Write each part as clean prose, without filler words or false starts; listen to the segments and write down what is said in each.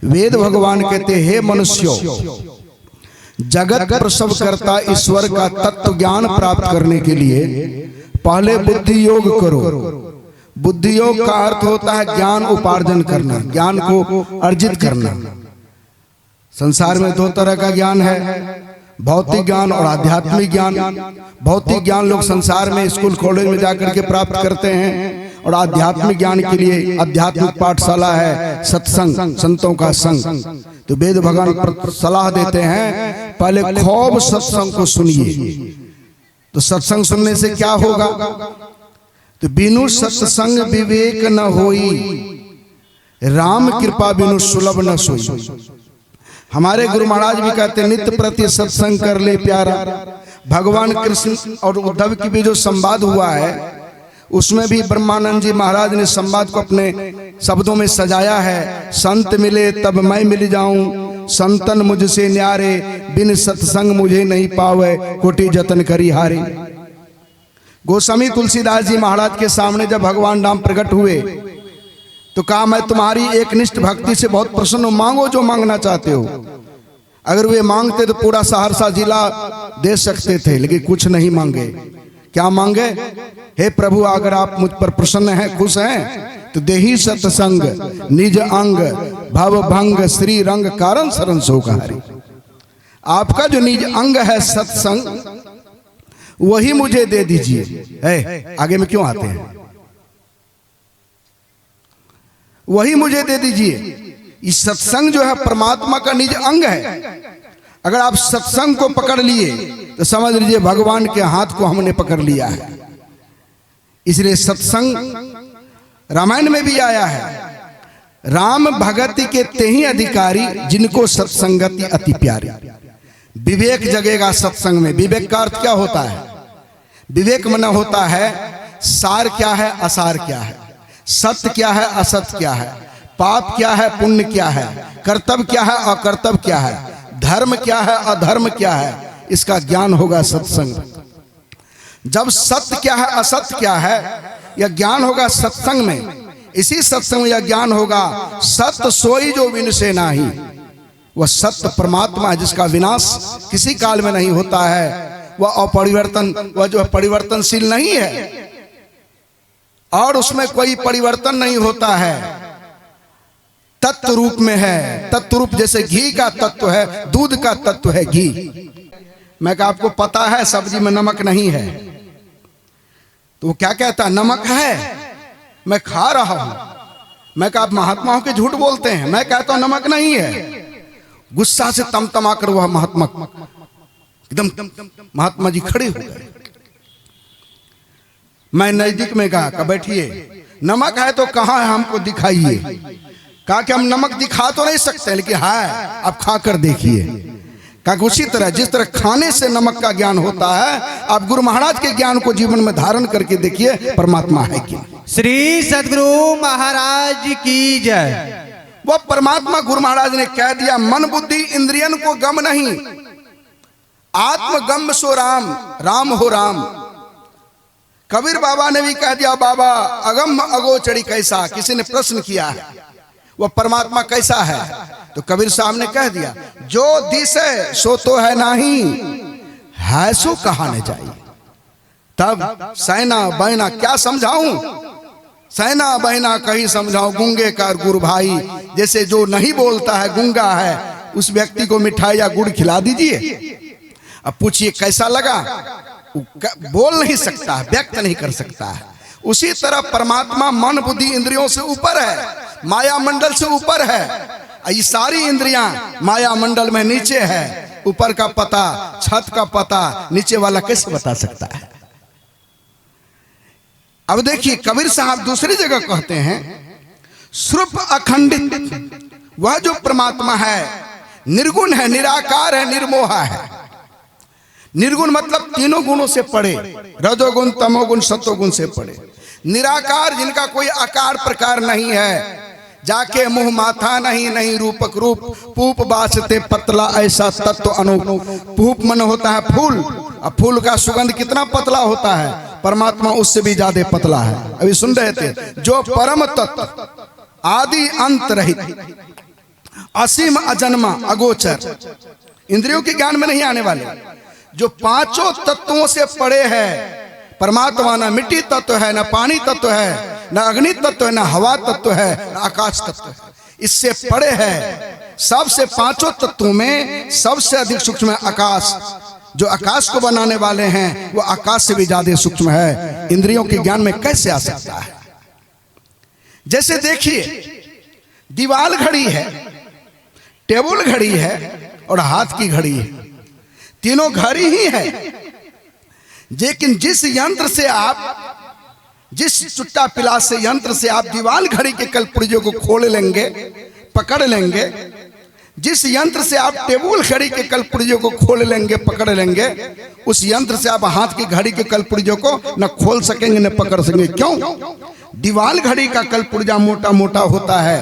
वेद भगवान कहते हे मनुष्यों, जगत प्रसव करता ईश्वर का तत्व ज्ञान प्राप्त करने के लिए पहले बुद्धि योग करो। बुद्धि योग का अर्थ होता है ज्ञान उपार्जन करना, ज्ञान को अर्जित करना। संसार में दो तरह का ज्ञान है, भौतिक ज्ञान और आध्यात्मिक ज्ञान। भौतिक ज्ञान लोग संसार में स्कूल कॉलेज में जाकर के प्राप्त करते हैं, और आध्यात्मिक ज्ञान के लिए आध्यात्मिक पाठशाला है, सत्संग, संतों का संग। तो वेद भगवान सलाह देते हैं पहले खूब सत्संग को सुनिए। तो सत्संग सुनने से क्या होगा? तो बिनु सत्संग विवेक न होई, राम कृपा बिनु सुलभ न सोई। हमारे गुरु महाराज भी कहते नित्य प्रति सत्संग कर ले प्यारा। भगवान कृष्ण और उद्धव की भी जो संवाद हुआ है, उसमें भी ब्रह्मानंद जी महाराज ने संवाद को अपने शब्दों में सजाया है। संत मिले तब मैं मिल जाऊं, संतन मुझसे न्यारे, बिन सत्संग मुझे नहीं पावे, कोटि जतन करी हारे। गोस्वामी तुलसीदास जी महाराज के सामने जब भगवान राम प्रकट हुए तो कहा मैं तुम्हारी एकनिष्ठ भक्ति से बहुत प्रसन्न हूं, मांगो जो मांगना चाहते हो। अगर वे मांगते तो पूरा सहरसा जिला दे सकते थे, लेकिन कुछ नहीं मांगे। क्या मांगे? हे प्रभु, अगर आप मुझ पर प्रसन्न हैं, खुश हैं, तो देही सत्संग निज अंग भव भंग श्री रंग कारण शरण सोकारी। आपका जो निज अंग है सत्संग, वही मुझे दे दीजिए। आगे में क्यों आते हैं? वही मुझे दे दीजिए। इस सत्संग जो है परमात्मा का निज अंग है। अगर आप सत्संग को पकड़ लिए तो समझ लीजिए भगवान के हाथ को हमने पकड़ लिया है। इसलिए सत्संग रामायण में भी आया है, राम भगति के तेहि अधिकारी, जिनको सत्संगति अति प्यारी। विवेक जगेगा सत्संग में। विवेक का अर्थ क्या होता है? विवेक मन होता है सार क्या है, असार क्या है, सत्य क्या है, असत्य क्या है, पाप क्या है, पुण्य क्या है, कर्तव्य क्या है, अकर्तव्य क्या है, धर्म क्या है, अधर्म क्या है। इसका ज्ञान होगा सत्संग। जब सत्य क्या है, असत्य क्या है, यह ज्ञान होगा सत्संग में। इसी सत्संग में यह ज्ञान होगा सत्य सोई जो विनसे नाही। वह सत्य परमात्मा है जिसका विनाश किसी काल में नहीं होता है। वह अपरिवर्तन, वह जो परिवर्तनशील नहीं है और उसमें कोई परिवर्तन नहीं होता है, तत्व रूप में है। तत्व रूप जैसे घी का तत्व है, दूध का तत्व है घी। मैं कहा आपको पता है सब्जी में नमक नहीं है, तो वो क्या कहता है? नमक है, मैं खा रहा हूं। मैं कहा आप महात्माओं के झूठ बोलते हैं। मैं कहता हूं नमक नहीं है। गुस्सा से तमतमा कर वह महात्मा एकदम, महात्मा जी खड़े हो गए। मैं नजदीक में कहा बैठिए, नमक है तो कहां है, हमको दिखाइए। कहा कि हम नमक दिखा तो नहीं सकते, लेकिन है, आप खाकर देखिए। कहा उसी तरह जिस तरह खाने से नमक का ज्ञान होता है, आप गुरु महाराज के ज्ञान को जीवन में धारण करके देखिए, परमात्मा है कि। श्री सद्गुरु महाराज की जय। वो परमात्मा गुरु महाराज ने कह दिया, मन बुद्धि इंद्रियन को गम नहीं, आत्मगम सो राम, राम हो राम। कबीर बाबा ने भी कह दिया, बाबा अगम अगोचरी कैसा। किसी ने प्रश्न किया है वह परमात्मा कैसा है, तो कबीर साहब ने कह दिया, जो दिसे सो तो है नहीं, है सो कहा न जाए। तब सैना बहना क्या समझाऊं, सैना बहना कहीं समझाऊं, गूंगे का गुरु भाई। जैसे जो नहीं बोलता है, गूंगा है, उस व्यक्ति को मिठाई या गुड़ खिला दीजिए। अब पूछिए कैसा लगा? बोल नहीं सकता, व्यक्त नहीं कर सकता है। उसी तरह परमात्मा मन बुद्धि इंद्रियों से ऊपर है, माया मंडल से ऊपर है। ये सारी इंद्रियां माया मंडल में नीचे है। ऊपर का पता, छत का पता, नीचे वाला कैसे बता सकता है? अब देखिए कबीर साहब दूसरी जगह कहते हैं, श्रुप अखंडित, वह जो परमात्मा है निर्गुण है, निराकार है, निर्मोहा है। निर्गुण मतलब तीनों गुणों से पड़े, रजोगुण तमोगुण सत्वगुण से पड़े। निराकार जिनका कोई आकार प्रकार नहीं है, जाके मुंह माथा नहीं, नहीं रूपक रूप, पूप बासते पतला ऐसा तत्व अनूप। पूप मन होता है फूल, अब फूल का सुगंध कितना पतला होता है, परमात्मा उससे भी ज्यादा पतला है। अभी सुन रहे थे, जो परम तत्व आदि अंत रहित, असीम, अजन्मा, अगोचर, इंद्रियों के ज्ञान में नहीं आने वाले, जो पांचों तत्वों से परे है। परमात्मा ना मिट्टी तत्व है, ना पानी तत्व है, ना अग्नि तत्व है, ना हवा तत्व है, ना आकाश तत्व है, इससे परे है। सबसे पांचों तत्वों में सबसे अधिक सूक्ष्म है आकाश। जो आकाश को बनाने वाले हैं वो आकाश से भी ज्यादा सूक्ष्म है। इंद्रियों के ज्ञान में कैसे आ सकता है? जैसे देखिए, दीवार घड़ी है, टेबल घड़ी है और हाथ की घड़ी है, तीनों घड़ी ही है। लेकिन जिस यंत्र से आप, जिस चुट्टा पिलास से यंत्र से आप दीवार घड़ी के कलपुर्जों को खोल लेंगे, पकड़ लेंगे, जिस यंत्र से आप टेबल घड़ी के कलपुर्जों को खोल लेंगे, पकड़ लेंगे, उस यंत्र से आप हाथ की घड़ी के कलपुर्जों को न खोल सकेंगे न पकड़ सकेंगे। क्यों? दीवार घड़ी का कलपुर्जा मोटा मोटा होता है,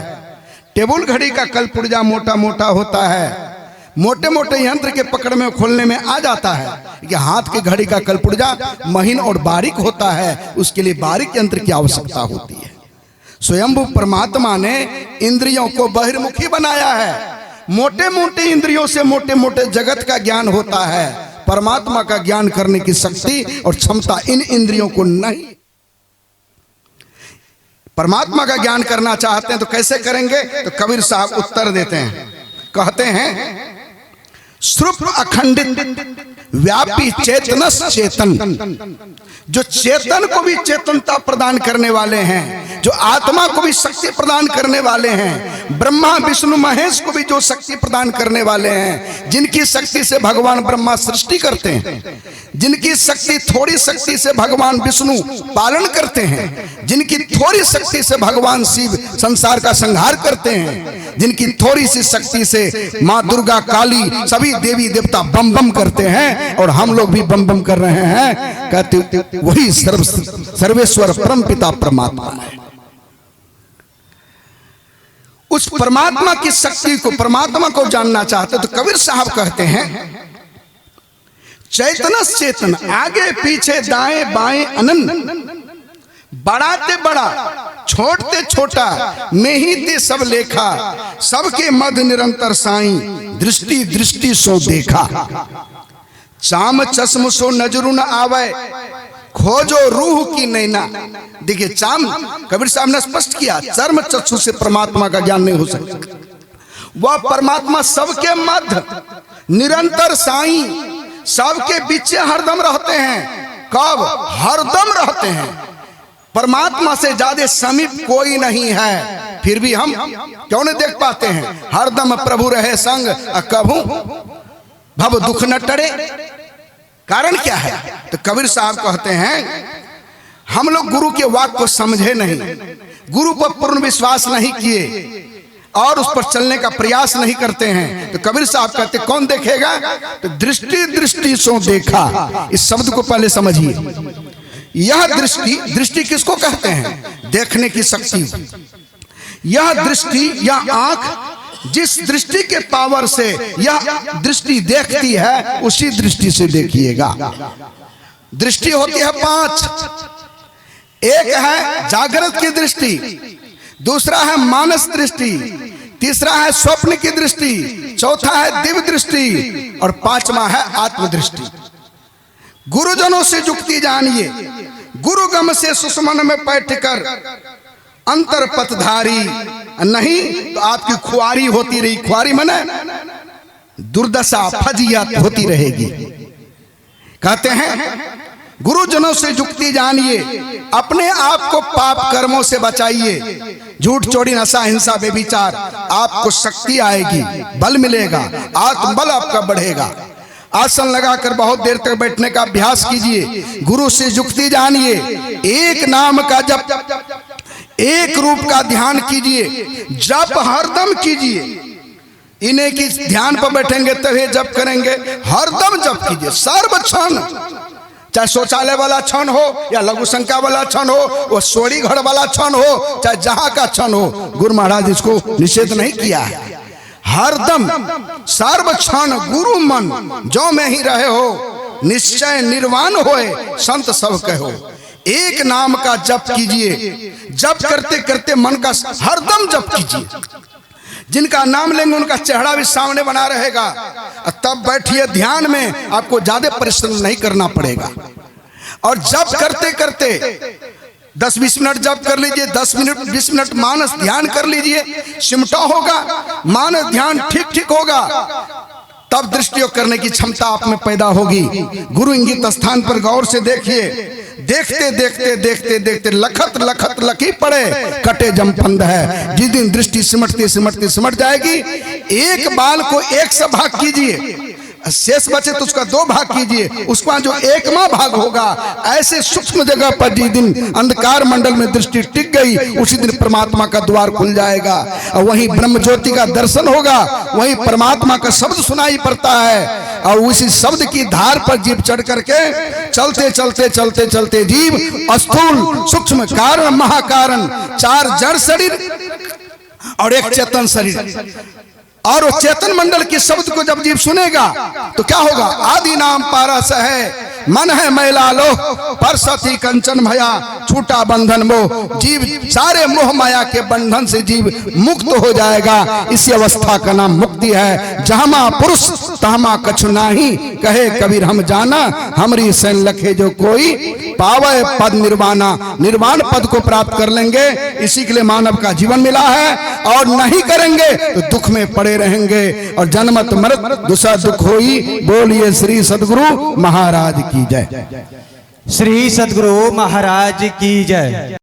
टेबल घड़ी का कलपुर्जा मोटा मोटा होता है। मोटे मोटे यंत्र के पकड़ में खोलने में आ जाता है कि हाथ की घड़ी का कलपुर्जा महीन और बारीक होता है, उसके लिए बारीक यंत्र की आवश्यकता होती है। स्वयंभू परमात्मा ने इंद्रियों को बहिर्मुखी बनाया है। मोटे मोटे इंद्रियों से मोटे मोटे जगत का ज्ञान होता है, परमात्मा का ज्ञान करने की शक्ति और क्षमता इन इंद्रियों को नहीं। परमात्मा का ज्ञान करना चाहते हैं तो कैसे करेंगे? तो कबीर साहब उत्तर देते हैं, कहते हैं श्रुप अखंडित व्यापी चेतनस चेतन। जो चेतन को भी चेतनता प्रदान करने वाले हैं, जो आत्मा को भी शक्ति प्रदान करने वाले हैं, ब्रह्मा विष्णु महेश को भी जो शक्ति प्रदान करने वाले हैं, जिनकी शक्ति से भगवान ब्रह्मा सृष्टि करते हैं, जिनकी शक्ति थोड़ी शक्ति से भगवान विष्णु पालन करते हैं, जिनकी थोड़ी शक्ति से भगवान शिव संसार का संहार करते हैं, जिनकी थोड़ी सी शक्ति से माँ दुर्गा काली सभी देवी देवता बम बम करते हैं और हम लोग भी बम बम कर रहे हैं। कहते वही सर्वेश्वर परम पिता परमात्मा है। उस परमात्मा की शक्ति को, परमात्मा को जानना चाहते तो कबीर साहब कहते हैं चैतनस चेतन, आगे पीछे दाएं बाएं अनंत, बढ़ाते बड़ा छोड़ते छोटा, में ही ते सब लेखा, सबके मध्य निरंतर साईं, दृष्टि दृष्टि सो देखा। चाम चश्म सो नजरू न आवे, खोजो रूह की नैना। देखिए चाम, कबीर साहब ने स्पष्ट किया, चर्म चक्षु से परमात्मा का ज्ञान नहीं हो सकता। वह परमात्मा सबके मध्य निरंतर साईं, सबके बीच हरदम रहते हैं। कब? हरदम रहते हैं। परमात्मा से ज्यादा समीप कोई नहीं है, फिर भी हम क्यों नहीं देख पाते हैं? हरदम प्रभु रहे संग, कभू भव दुख न टरे। कारण क्या है? तो कबीर साहब कहते हैं हम लोग गुरु के वाक्य को समझे नहीं, गुरु पर पूर्ण विश्वास नहीं किए और उस पर चलने का प्रयास नहीं करते हैं। तो कबीर साहब कहते कौन देखेगा? तो दृष्टि दृष्टि सो देखा। इस शब्द को पहले समझिए। यह दृष्टि, दृष्टि किसको कहते हैं? देखने की शक्ति। यह दृष्टि या आंख जिस दृष्टि के पावर से यह दृष्टि देखती है, उसी दृष्टि से देखिएगा। दृष्टि होती है 5। एक है जागृत की दृष्टि, दूसरा है मानस दृष्टि, तीसरा है स्वप्न की दृष्टि, चौथा है दिव्य दृष्टि और 5वां है आत्मदृष्टि। गुरुजनों से जुक्ति जानिए, गुरुगम से सुषमन में बैठ कर अंतर पथधारी, नहीं तो आपकी खुआरी होती रही। खुआरी माने दुर्दशा, फजियत होती रहेगी। कहते हैं गुरुजनों से जुक्ति जानिए, अपने आप को पाप कर्मों से बचाइए। झूठ चोरी नशा हिंसा बेविचार, आपको शक्ति आएगी, बल मिलेगा, आत्मबल आपका बढ़ेगा। आसन लगाकर बहुत देर तक बैठने का अभ्यास कीजिए। गुरु से जुक्ति जानिए, एक नाम का जप, एक रूप का ध्यान कीजिए, जप हरदम कीजिए। इन्हें की ध्यान पर बैठेंगे तभी जप करेंगे, हरदम जप कीजिए सर्व क्षण। चाहे शौचालय वाला क्षण हो या लघु शंका वाला क्षण हो, वो सोड़ी घर वाला क्षण हो, चाहे जहां का क्षण हो, गुरु महाराज इसको निषेध नहीं किया है। हरदम सर्व क्षण गुरु मन जो में ही रहे हो, निश्चय निर्वाण होए संत सब कहो। एक नाम का जप कीजिए, जप करते करते मन का हरदम जप कीजिए। जिनका नाम लेंगे उनका चेहरा भी सामने बना रहेगा। और तब बैठिए ध्यान में, आपको ज्यादा परिश्रम नहीं करना पड़ेगा। और जप करते करते 10-20 मिनट जप कर लीजिए, 10 मिनट 20 मिनट मानस ध्यान कर लीजिए। सिमटा होगा, मानस ध्यान ठीक ठीक होगा, तब दृष्टि योग करने की क्षमता आप में पैदा होगी। गुरु इंगित स्थान पर गौर से देखिए, देखते देखते देखते देखते लखत लखत लकी पड़े कटे जमपंद है। जिस दिन दृष्टि सिमटती सिमटती सिमट जाएगी, एक बाल को एक से भाग कीजिए, शेष बचे तो उसका 2 भाग कीजिए, उसका जो 1वां भाग होगा, ऐसे सूक्ष्म जगह पर जिस दिन अंधकार मंडल में दृष्टि टिक गई, उसी दिन परमात्मा का द्वार खुल जाएगा और वहीं ब्रह्म ज्योति का दर्शन होगा, वहीं परमात्मा का शब्द सुनाई पड़ता है। और उसी शब्द की धार पर जीव चढ़ करके चलते चलते चलते चलते जीव स्थूल सूक्ष्म कारण महाकारण 4 जड़ शरीर और 1 चेतन शरीर, और वो चेतन मंडल के शब्द को जब जीव सुनेगा तो क्या होगा? आदि नाम पारस है, मन है मैला लो, परसती कंचन भया, छूटा बंधन मोह। जीव सारे मोह माया के बंधन से जीव मुक्त हो जाएगा। इसी अवस्था का नाम मुक्ति है। जहां पुरुष तहमा कछु नाही, कहे कबीर हम जाना, हमरी सैन लखे जो कोई, पावे पद निर्वाणा। निर्वाण पद को प्राप्त कर लेंगे, इसी के लिए मानव का जीवन मिला है। और नहीं करेंगे तो दुख में पड़े रहेंगे और जन्मत मरत दूसरा दुख होई। बोलिए श्री सद्गुरु महाराज की जय। श्री सद्गुरु महाराज की जय।